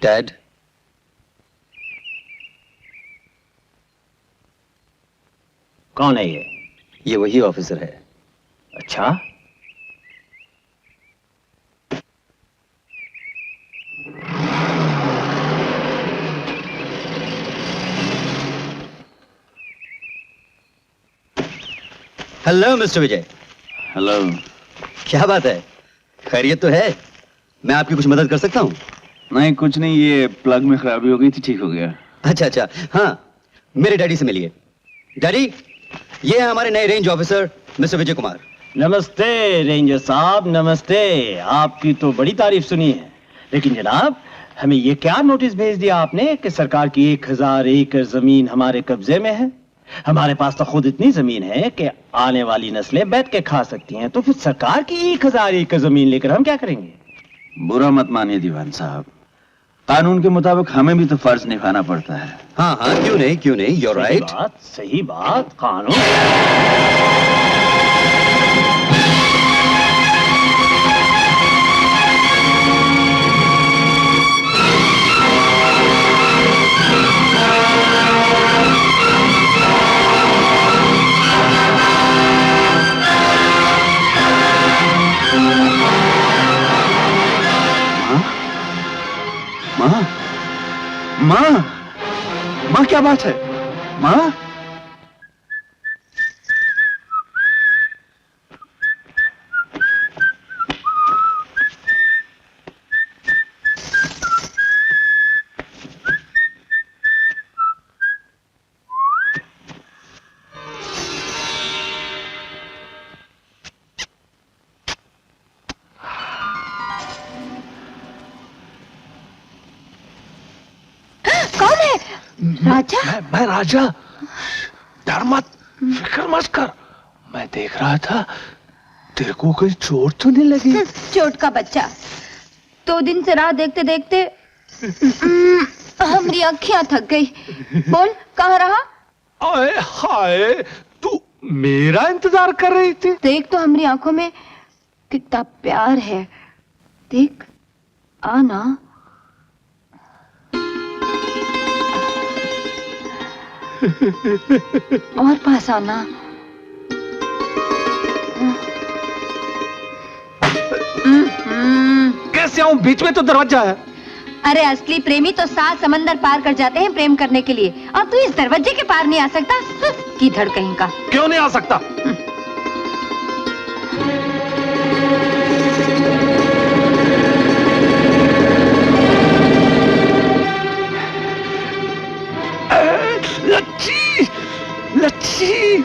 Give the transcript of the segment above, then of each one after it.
Dad. कौन है ये? ये वही ऑफिसर है। अच्छा, हेलो मिस्टर विजय। हेलो। क्या बात है, खैरियत तो है? मैं आपकी कुछ मदद कर सकता हूँ? नहीं कुछ नहीं, ये प्लग में खराबी हो गई थी, ठीक हो गया। अच्छा अच्छा, हाँ मेरे डैडी से मिलिए। डैडी, ये है हमारे नए range officer mister Vijay Kumar. नमस्ते रेंजर साहब, नमस्ते। आपकी तो बड़ी तारीफ सुनी है, लेकिन जनाब हमें ये क्या नोटिस भेज दिया आपने कि सरकार की 1000 एकड़ जमीन हमारे कब्जे में है? हमारे पास तो खुद इतनी जमीन है कि आने वाली नस्लें बैठ के खा सकती हैं, तो फिर सरकार की 1000 एकड़ जमीन लेकर हम क्या करेंगे? बुरा मत मानिए दीवान साहब, कानून के मुताबिक हमें भी तो फर्ज निभाना पड़ता है। हाँ हाँ, क्यों नहीं, you're right। सही बात, कानून। माँ, माँ, माँ क्या बात है? माँ, राजा? मैं राजा। डर मत, फिक्र मत कर। मैं देख रहा था तेरे को कोई चोट तो नहीं लगी? चोट का बच्चा, 2 दिन से राह देखते देखते हमारी आँखें थक गई। बोल, कहाँ रहा? आए हाय, तू मेरा इंतजार कर रही थी? देख तो हमारी आंखों में कितना प्यार है, देख, आना। और पास आना। कैसे आऊं? बीच में तो दरवाजा है। अरे असली प्रेमी तो 7 समंदर पार कर जाते हैं प्रेम करने के लिए, और तू इस दरवाजे के पार नहीं आ सकता? किधर कहीं का। क्यों नहीं आ सकता? लच्छी, लच्छी।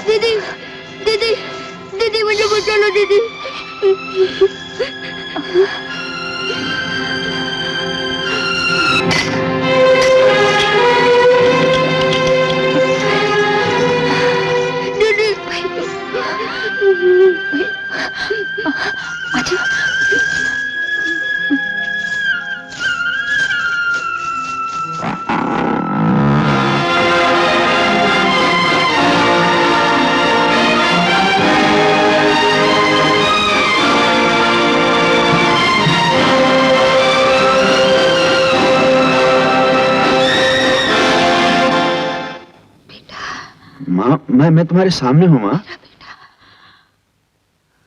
दीदी, दीदी, दीदी मुझे बचा लो दीदी। माँ, मैं तुम्हारे सामने हूँ माँ।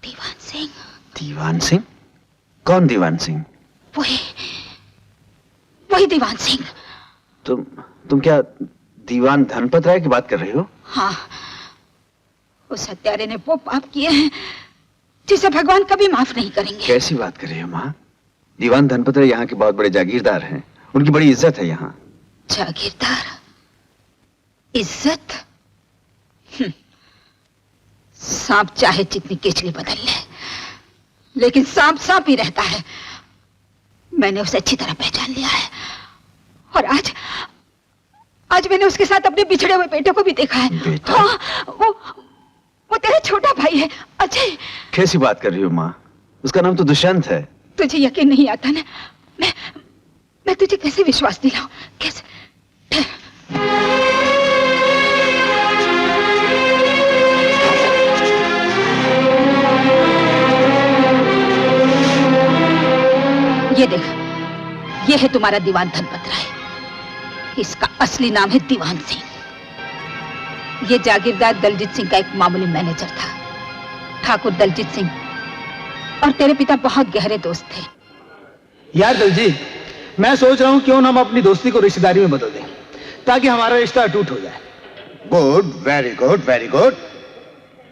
दीवान सिंह। दीवान सिंह? कौन दीवान सिंह? वही दीवान सिंह। तुम क्या दीवान धनपत राय की बात कर रही हो? हाँ, उस हत्यारे ने वो पाप किए हैं जिसे भगवान कभी माफ नहीं करेंगे। कैसी बात कर रही हो माँ? दीवान धनपत राय यहाँ के बहुत बड़े जागीरदार हैं, उनकी बड़ी इज्जत है यहाँ। जागीरदार? इज्जत? सांप चाहे जितनी केचली बदल ले, लेकिन सांप सांप ही रहता है। मैंने उसे अच्छी तरह पहचान लिया है, और आज मैंने उसके साथ अपने बिछड़े हुए बेटे को भी देखा है। बेटा? हाँ, वो तेरा छोटा भाई है, अजय। कैसी बात कर रही हो माँ? उसका नाम तो दुष्यंत है। तुझे यकीन नहीं आता ना? मैं तुझे कैसे विश्वास दिलाऊं? कैसे? ये देख, ये है तुम्हारा दीवान धनपत राय। इसका असली नाम है दीवान सिंह। ये जागीरदार दलजीत सिंह का एक मामूली मैनेजर था। ठाकुर दलजीत सिंह और तेरे पिता बहुत गहरे दोस्त थे। यार दलजीत, मैं सोच रहा हूँ क्यों ना हम अपनी दोस्ती को रिश्तेदारी में बदल दें, ताकि हमारा रिश्ता अटूट हो जाए। Good, very good, very good.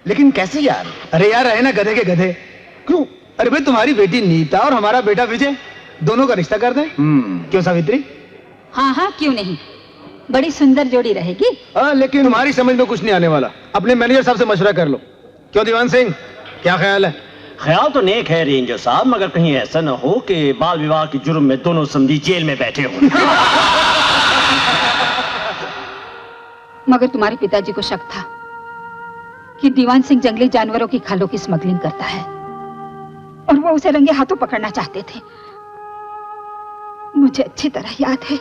लेकिन कैसे यार? अरे यार, रहे ना गधे के गधे। क्यों? अरे भाई, तुम्हारी बेटी नीता और हमारा बेटा विजय, दोनों का रिश्ता कर दें। क्यों सावित्री? हाँ हाँ, क्यों नहीं, बड़ी सुंदर जोड़ी रहेगी। लेकिन तुम्हारी समझ में कुछ नहीं आने वाला। अपने मैनेजर साहब से मशवरा कर लो। क्यों दीवान सिंह, क्या ख्याल है? ख्याल तो नेक है रेंजर साहब, मगर कहीं ऐसा न हो कि बाल विवाह के जुर्म में दोनों समधी जेल में बैठे हों। मगर तुम्हारे पिताजी को शक था कि दीवान सिंह जंगली जानवरों की खालों की स्मगलिंग करता है और वो उसे रंगे हाथों पकड़ना चाहते थे। मुझे अच्छी तरह याद है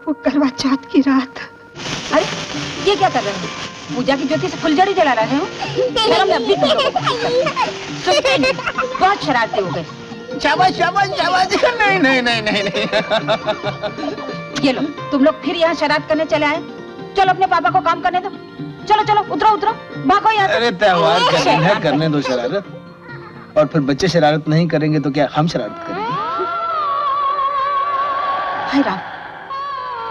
वो करवा चौथ की रात। अरे ये क्या कर रहे हो? पूजा की ज्योति से फुलझड़ी जला रहे हो? शर्म अब भी तुम लोगों को सुनते नहीं, बहुत शरारती हो गए। शाबाश शाबाश शाबाश। नहीं नहीं नहीं नहीं नहीं। ये लो, तुम लोग फिर यहाँ शरारत करने चले आए। चलो अपने पापा को काम करने दो। चलो चलो, उतरो उतरो, भागो यहाँ से। अरे त्योहार का दिन है, करने दो शरारत। और फिर बच्चे शरारत नहीं करेंगे तो क्या हम शरारत करेंगे? हाय राम,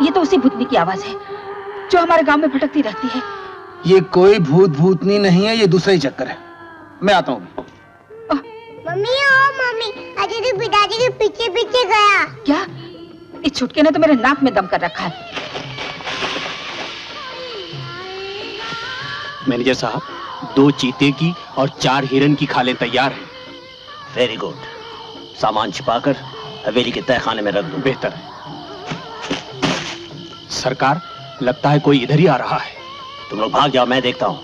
ये तो उसी भूतनी की आवाज है जो हमारे गांव में भटकती रहती है। ये कोई भूतनी नहीं है, ये दूसरा ही चक्कर है। मैं आता हूँ। मम्मी, ओ मम्मी, आज तो पिताजी के पीछे पीछे गया। क्या? इस छुटके ने तो मेरे नाक में दम कर रखा है। मैनेजर साहब, 2 चीते की और 4 हिरन की खालें तैयार हैं। वेरी गुड, सामान छिपाकर हवेली के तहखाने में रख दो। बेहतर है। सरकार, लगता है कोई इधर ही आ रहा है। तुम लोग भाग जाओ, मैं देखता हूं।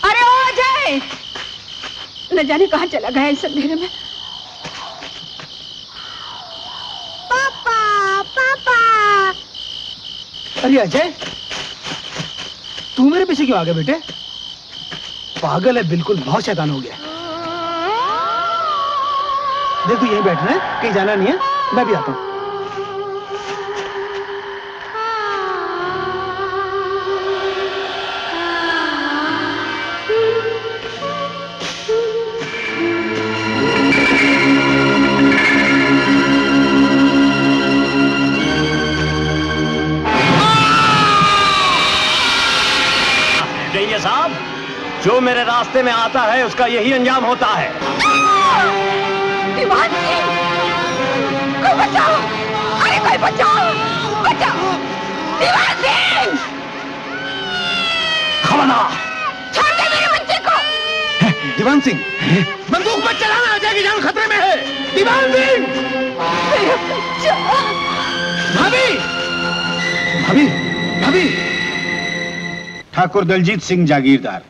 अरे ओ अजय, न जाने कहां चला गया इस अंधेरे में। पापा, पापा। अरे अजय, तू मेरे पीछे क्यों आ गया बेटे? पागल है बिल्कुल, बहुत शैतान हो गया। देखो यहीं बैठना है, कहीं जाना नहीं है। मैं भी आता हूँ। रेंजर साहब, जो मेरे रास्ते में आता है उसका यही अंजाम होता है। दीवान सिंह, कोई बचाओ! अरे कोई बचाओ! बचाओ! दीवान सिंह! खबरदार! छोड़ दे मेरे बच्चे को! दीवान सिंह, बंदूक मत चलाना, अजय की जान खतरे में है। दीवान सिंह! मेरा बच्चा! भाभी! भाभी! भाभी! ठाकुर दलजीत सिंह जागीरदार,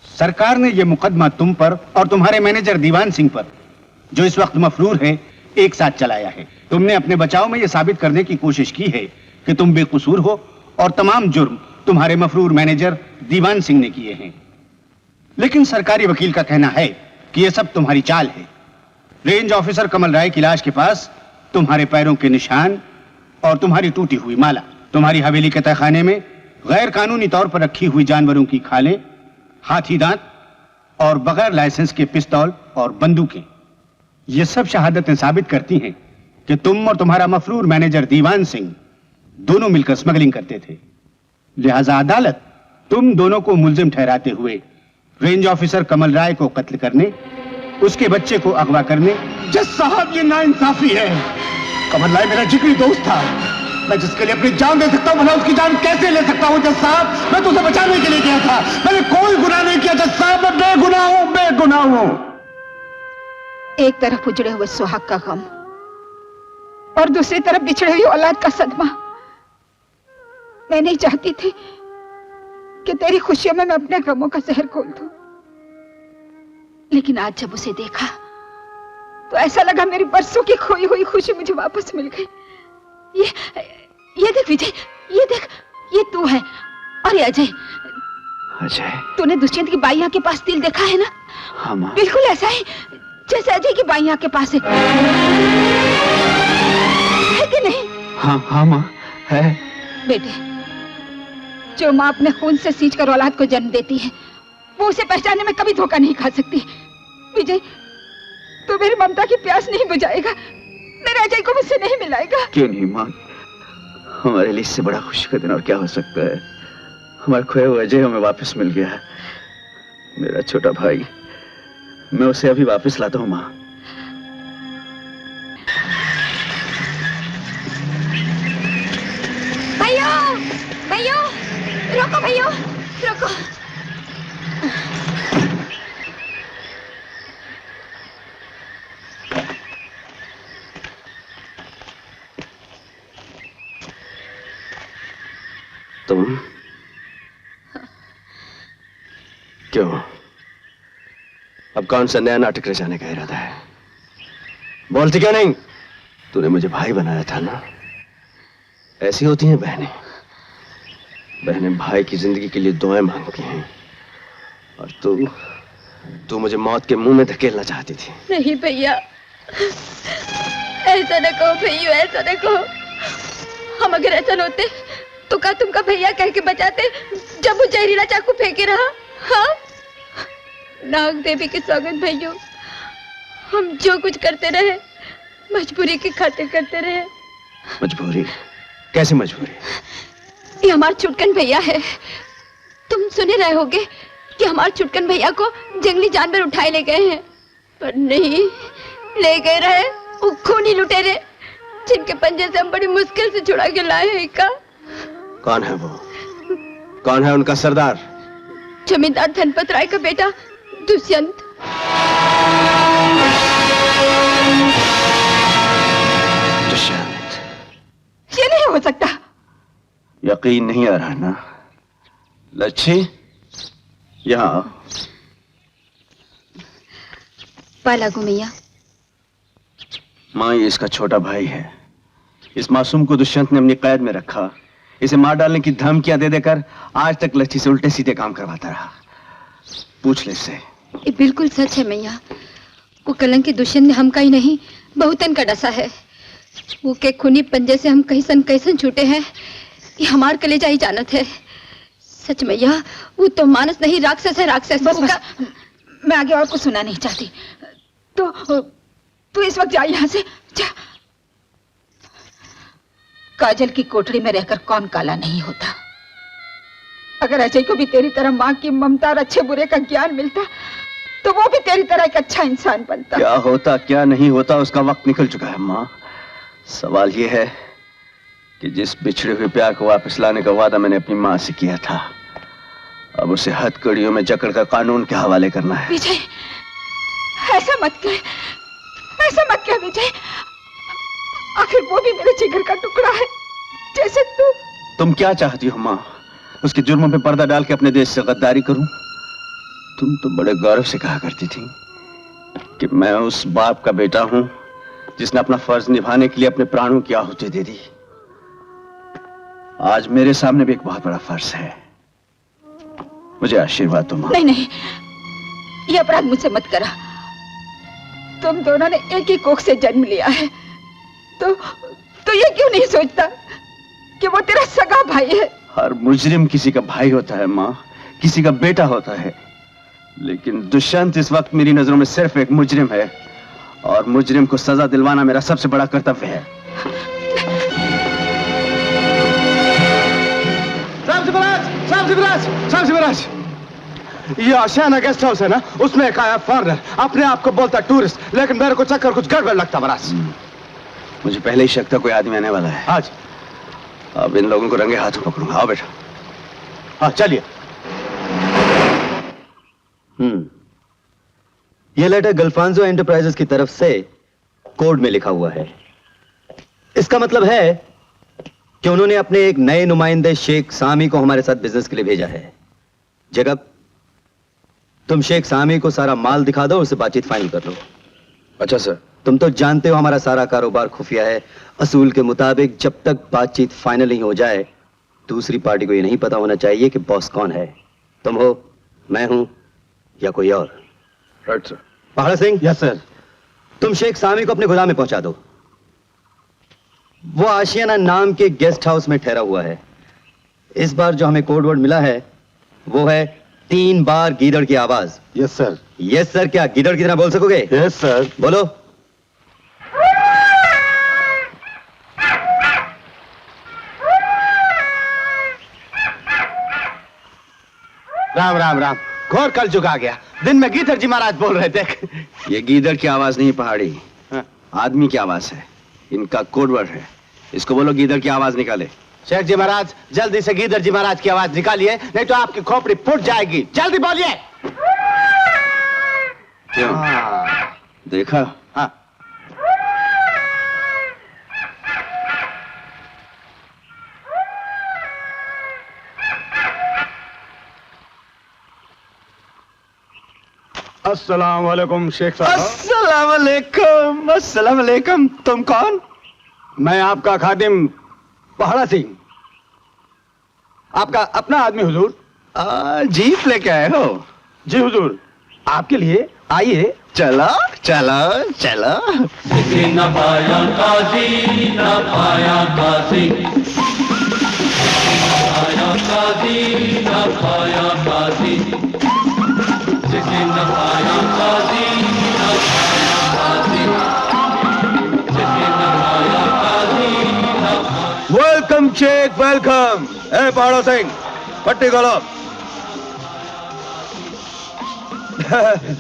सरकार ने यह मुकदमा तुम पर और तुम्हारे मैनेजर दीवान सिंह पर, जो इस वक्त मफरूर है, एक साथ चलाया है। तुमने अपने बचाव में यह साबित करने की कोशिश की है कि तुम बेकसूर हो और तमाम जुर्म तुम्हारे मफरूर मैनेजर दीवान सिंह ने किए हैं। लेकिन सरकारी वकील का कहना है कि यह सब तुम्हारी चाल है। रेंज ऑफिसर कमल राय की लाश के पास तुम्हारे पैरों के निशान और तुम्हारी टूटी हुई माला, तुम्हारी हवेली के तहखाने में गैर कानूनी तौर पर रखी हुई जानवरों की खालें, हाथी दांत और बगैर लाइसेंस के पिस्तौल और बंदूकें, ये सब शहादतें साबित करती हैं कि तुम और तुम्हारा मफरूर मैनेजर दीवान सिंह दोनों मिलकर स्मगलिंग करते थे। लिहाजा अदालत तुम दोनों को मुल्जिम ठहराते हुए रेंज ऑफिसर कमल राय को कत्ल करने, उसके बच्चे को अगवा करने। जज साहब, ये नाइंसाफी है। कमल राय मेरा जिगरी दोस्त था, मैं जिसके लिए अपनी जान दे सकता हूं, भला उसकी जान कैसे ले सकता हूं? जज साहब, मैं तो उसे बचाने के लिए गया था, मैंने कोई गुनाह नहीं किया। जज साहब, मैं बेगुनाह हूं, बेगुनाह हूं। एक तरफ उजड़े हुए सुहाग का गम और दूसरी तरफ बिछड़े हुई औलाद का सदमा। मैं नहीं चाहती थी कि तेरी खुशियों में मैं अपने गमों का जहर घोल दूं, लेकिन आज जब उसे देखा तो ऐसा लगा मेरी बरसों की खोई हुई खुशी मुझे वापस मिल गई। ये देख विजय, ये देख, ये तू है और ये अजय। अजय? तूने दुष्यंत की बाई आंख के पास तिल देखा है ना? हाँ माँ। बिल्कुल ऐसा ही जैसे अजय की बाई आंख के पास है कि नहीं? हाँ हाँ माँ, है। बेटे, जो माँ अपने खून से सींचकर औलाद को जन्म देती है वो उसे पहचानने में कभी धोखा नहीं खा सकती। विजय, तू मेरी ममता की प्यास नहीं बुझाएगा, मेरे अजय को मुझसे नहीं मिलाएगा। क्यों नहीं माँ, हमारे लिए इससे बड़ा खुशी का दिन और क्या हो सकता है। हमारा खोया हुआ अजय हमें वापस मिल गया है। मेरा छोटा भाई, मैं उसे अभी वापस लाता हूँ माँ। भैया, भैया, रोको भैया, रोको। तुम क्यों? अब कौन सा नया नाटक रचाने का इरादा है? बोलती क्यों नहीं? तूने मुझे भाई बनाया था ना? ऐसी होती हैं बहनें। बहनें भाई की जिंदगी के लिए दुआएं मांगती हैं, और तू मुझे मौत के मुंह में धकेलना चाहती थी। नहीं भैया, ऐसा न कहो भैया, ऐसा न कहो। हम अगर ऐसा न होते तो क्या तुमका भैया कह के बचाते जब वो जहरीला चाकू फेंके रहा? हाँ, नाग देवी के स्वागत भैया, हम जो कुछ करते रहे मजबूरी की खातिर करते रहे। मजबूरी? कैसी मजबूरी? ये हमारे चुटकन भैया है। तुम सुने रहे होगे कि हमारे चुटकन भैया को जंगली जानवर उठाए ले गए हैं, पर नहीं, ले गए रहे वो खूनी लुटेरे जिनके पंजे से हम बड़ी मुश्किल से छुड़ा के लाए हैं। का कौन है वो? कौन है उनका सरदार? जमींदार धनपत राय का बेटा दुष्यंत। दुष्यंत? ये नहीं हो सकता। यकीन नहीं आ रहा ना? लच्छी, यहाँ पालागू मैया। माँ, ये इसका छोटा भाई है। इस मासूम को दुष्यंत ने अपनी कैद में रखा। इसे मार डालने की धमकियां दे देकर आज तक लच्छी से उल्टे सीधे काम करवाता रहा। पूछ ले इससे। ये बिल्कुल सच है मैया। वो कलंकी दुष्यंत ने हमका ही नहीं बहुतन का डसा है। वो के खूनी पंजे से हम कैसन छूटे हैं ये हमार कलेजा ही जानत है। सच मैया, वो तो मानस नहीं, राक्षस है, राक्षस। बस, मैं आगे और कुछ सुना नहीं चाहती। तो इस वक्त जा यहाँ से, जा। काजल की कोठरी में रहकर कौन काला नहीं होता। अगर अजय को भी तेरी तरह माँ की ममता और अच्छे बुरे का ज्ञान मिलता तो वो भी तेरी तरह एक अच्छा इंसान बनता। क्या होता क्या नहीं होता उसका वक्त निकल चुका है माँ। सवाल ये है कि जिस बिछड़े हुए प्यार को वापस लाने का वादा मैंने अपनी माँ से किया था, अब उसे हथकड़ियों में जकड़ कर कानून के हवाले करना है। विजय, ऐसा मत कर, ऐसा मत कर विजय। आखिर वो भी मेरे जिगर का टुकड़ा है जैसे तू। तुम क्या चाहती हो माँ? उसके जुर्मों पे पर्दा डाल के अपने देश से गद्दारी करूं? तुम तो बड़े गौरव से कहा करती थी कि मैं उस बाप का बेटा हूं जिसने अपना फर्ज निभाने के लिए अपने प्राणों की आहुति दे दी। आज मेरे सामने भी एक बहुत बड़ा फर्ज है। मुझे आशीर्वाद दो माँ। नहीं नहीं, ये अपराध मुझसे मत करा। तुम दोनों ने एक ही कोख से जन्म लिया है, तो ये क्यों नहीं सोचता कि वो तेरा सगा भाई है? हर मुजरिम किसी का भाई होता है माँ, किसी का बेटा होता है। लेकिन दुष्यंत इस वक्त मेरी नजरों में सिर्फ एक मुजरिम है, और मुजरिम को सजा दिलवाना मेरा सबसे बड़ा कर्तव्य है। साहब शिवराज, ये आशियाना गेस्ट हाउस है ना, उसमें एक आया फॉरनर, अपने आप को बोलता टूरिस्ट, लेकिन मेरे को चक्कर कुछ गड़बड़ लगता महाराज। मुझे पहले ही शक था कोई आदमी आने वाला है। आज अब इन लोगों को रंगे हाथों पकड़ूंगा। आओ बेटा। हाँ चलिए। यह लेटर गल्फांजो एंटरप्राइजेस की तरफ से कोड में लिखा हुआ है। इसका मतलब है कि उन्होंने अपने एक नए नुमाइंदे शेख सामी को हमारे साथ बिजनेस के लिए भेजा है। जगब, तुम शेख सामी को सारा माल दिखा दो, उससे बातचीत फाइनल कर लो। अच्छा सर। तुम तो जानते हो हमारा सारा कारोबार खुफिया है। असूल के मुताबिक जब तक बातचीत फाइनल नहीं हो जाए, दूसरी पार्टी को यह नहीं पता होना चाहिए कि बॉस कौन है। तुम हो, मैं हूं या कोई और। Right sir. पहाड़ सिंह। Yes sir. तुम शेख सामी को अपने गोदाम में पहुंचा दो। वो आशियाना नाम के गेस्ट हाउस में ठहरा हुआ है। इस बार जो हमें कोड वर्ड मिला है वो है 3 बार गीदड़ की आवाज। Yes sir. Yes sir. क्या गीदड़ की तरह बोल सकोगे? Yes sir. बोलो। राम राम राम। घोर कल चुका गया। दिन में गीधर जी महाराज बोल रहे थे। ये गीदड़ की आवाज नहीं पहाड़ी, हाँ। आदमी की आवाज है। इनका कोडवर्ड है। इसको बोलो गीदड़ की आवाज निकाले। शेख जी महाराज, जल्दी से गीधर जी महाराज की आवाज निकालिए, नहीं तो आपकी खोपड़ी फूट जाएगी। जल्दी बोलिए। क्यों? देखा? हाँ। अस्सलाम वालेकुम शेख साहब। अस्सलाम वालेकुम। अस्सलाम वालेकुम। तुम कौन? मैं आपका खादिम पहाड़ा सिंह, आपका अपना आदमी हुजूर। जीप लेके आए हो? जी हुजूर, आपके लिए। आइए। चलो चलो चलो। न पाया काजी, न पाया काजी, पाया काजी, न पाया काजी, जिसे न पाया काजी, न पाया काजी, जिसे न पाया काजी, न पाया। Welcome Sheikh, welcome. ए पहाड़ो सिंह, पट्टी खोलो।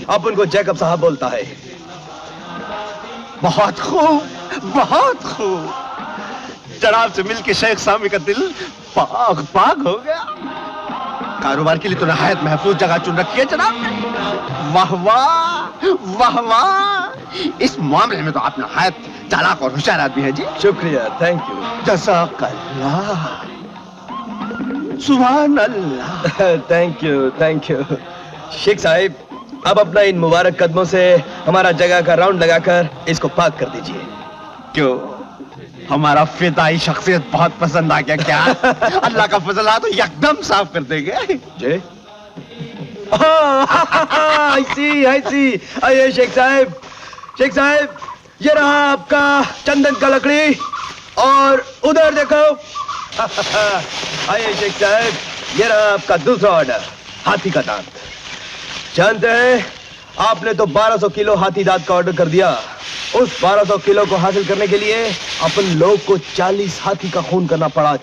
अब उनको जैकब साहब बोलता है। बहुत खूब, बहुत खूब। जनाब से मिलके शेख सामी का दिल पाग पाग हो गया। कारोबार के लिए तो नहायत महफूज जगह चुन रखी है जनाब ने। वाह वाह, वाह वाह। इस मामले में तो आप नहायत चालाक और होशियार आदमी है जी। शुक्रिया, थैंक यू। जज़ाकल्लाह, सुभान अल्लाह। Thank you, thank you. Sheikh Sahib, अब अपना इन मुबारक कदमों से हमारा जगह का राउंड लगाकर इसको पाक कर दीजिए। क्यों, हमारा फिदाई शख्सियत बहुत पसंद आ गया क्या? अल्लाह का फजल आ तो एकदम साफ कर देंगे जी। आई सी। आइए शेख साहिब, शेख साहिब, ये रहा आपका चंदन का लकड़ी, और उधर देखो। आइए शेख साहिब, ये रहा आपका दूसरा ऑर्डर, हाथी का दांत। जानते हैं, आपने तो 1200 किलो हाथी दांत का ऑर्डर कर दिया। उस 1200 किलो को हासिल करने के लिए अपन लोग को 40 हाथी का खून करना पड़ा।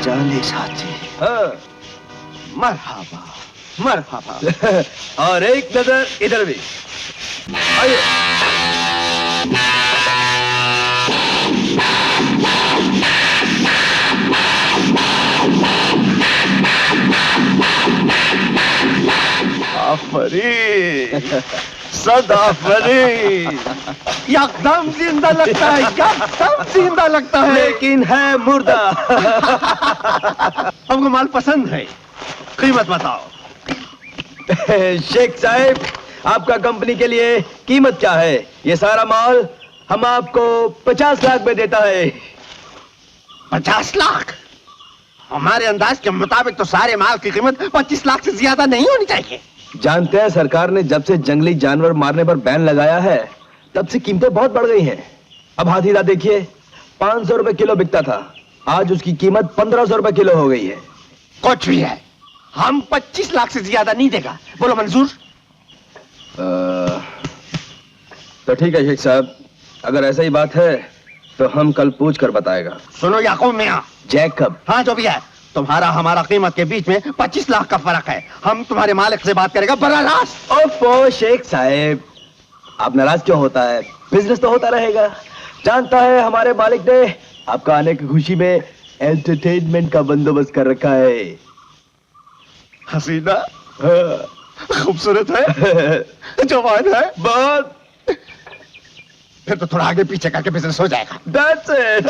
40 हाथी। हाँ। मरहबा, मरहबा। और एक नजर इधर भी। आइए। आफरी, सदाफरी। एकदम जिंदा लगता है, एकदम जिंदा लगता है। लेकिन है मुर्दा। हमको माल पसंद है, कीमत बताओ। शेख साहिब, आपका कंपनी के लिए कीमत क्या है? ये सारा माल हम आपको 50 लाख में देता है। 50 लाख? हमारे अंदाज के मुताबिक तो सारे माल की कीमत 25 लाख से ज्यादा नहीं होनी चाहिए। जानते हैं, सरकार ने जब से जंगली जानवर मारने पर बैन लगाया है, तब से कीमतें बहुत बढ़ गई हैं। अब हाथी दांत देखिए, 500 रुपए किलो बिकता था, आज उसकी कीमत 1500 रुपए किलो हो गई है। कुछ भी है, हम 25 लाख से ज्यादा नहीं देगा। बोलो मंजूर? तो ठीक है शेख साहब, अगर ऐसा ही बात है तो हम कल पूछ कर बताएगा। सुनो याकूब मियां। जैकब। हाँ, जो भी है, तुम्हारा हमारा कीमत के बीच में 25 लाख का फर्क है। हम तुम्हारे मालिक से बात करेगा बड़ा रास्त। ओफो शेख साहब, आप नाराज क्यों होता है? बिजनेस तो होता रहेगा। जानता है, हमारे मालिक ने आपका आने की खुशी में एंटरटेनमेंट का बंदोबस्त कर रखा है। हसीना, खूबसूरत है, जवान है, बहुत। फिर तो थोड़ा आगे पीछे करके बिजनेस हो जाएगा। That's it.